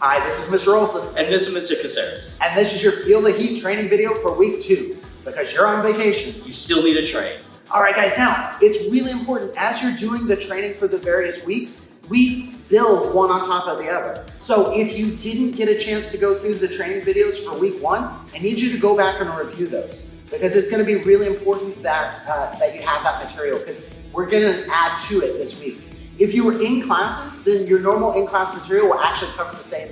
Hi, this is Mr. Olson. And this is Mr. Caceres. And this is your Feel the Heat training video for week 2. Because you're on vacation, you still need to train. All right, guys, now, it's really important as you're doing the training for the various weeks, we build one on top of the other. So if you didn't get a chance to go through the training videos for week 1, I need you to go back and review those because it's gonna be really important that, that you have that material because we're gonna add to it this week. If you were in classes, then your normal in-class material will actually cover the same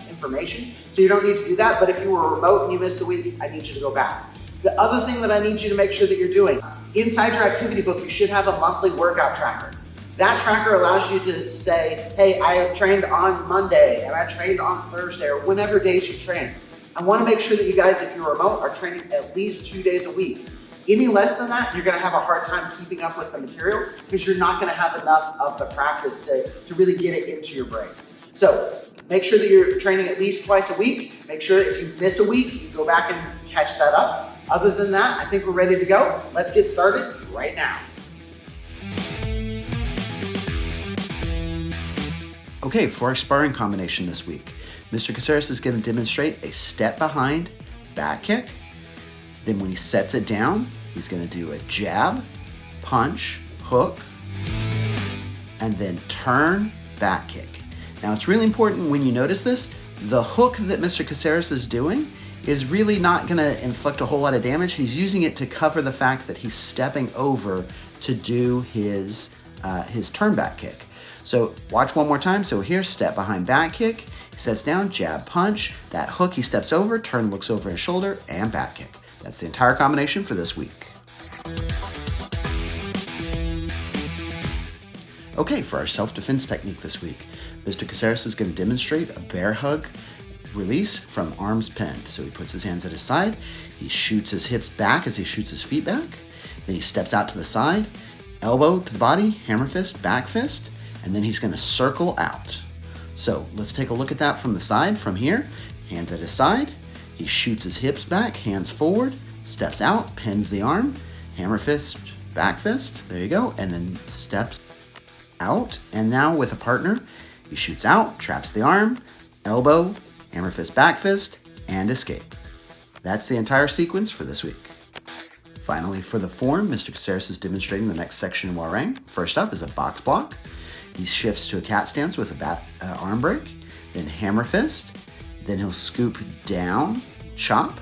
information, so you don't need to do that. But if you were remote and you missed the week, I need you to go back. The other thing that I need you to make sure that you're doing, inside your activity book, you should have a monthly workout tracker. That tracker allows you to say, hey, I trained on Monday and I trained on Thursday or whenever days you train. I wanna make sure that you guys, if you're remote, are training at least 2 days a week. Any less than that, you're gonna have a hard time keeping up with the material because you're not gonna have enough of the practice to really get it into your brains. So make sure that you're training at least twice a week. Make sure if you miss a week, you go back and catch that up. Other than that, I think we're ready to go. Let's get started right now. Okay, for our sparring combination this week, Mr. Caceres is going to demonstrate a step behind back kick. Then when he sets it down, he's going to do a jab, punch, hook, and then turn back kick. Now it's really important when you notice this, the hook that Mr. Caceres is doing is really not going to inflict a whole lot of damage. He's using it to cover the fact that he's stepping over to do his turn back kick. So watch one more time. So here, step behind back kick, he sets down, jab, punch, that hook, he steps over, turn, looks over his shoulder, and back kick. That's the entire combination for this week. Okay, for our self-defense technique this week, Mr. Caceres is going to demonstrate a bear hug release from arms pinned. So he puts his hands at his side, he shoots his hips back as he shoots his feet back, then he steps out to the side, elbow to the body, hammer fist, back fist, and then he's going to circle out. So let's take a look at that from the side, from here, hands at his side, he shoots his hips back, hands forward, steps out, pins the arm, hammer fist, back fist, there you go, and then steps out, and now with a partner, he shoots out, traps the arm, elbow, hammer fist, back fist, and escape. That's the entire sequence for this week. Finally, for the form, Mr. Caceres is demonstrating the next section in Hwa Rang. First up is a box block. He shifts to a cat stance with a arm break, then hammer fist, then he'll scoop down, chop,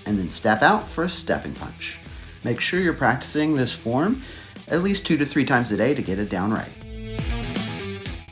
and then step out for a stepping punch. Make sure you're practicing this form at least 2 to 3 times a day to get it down right.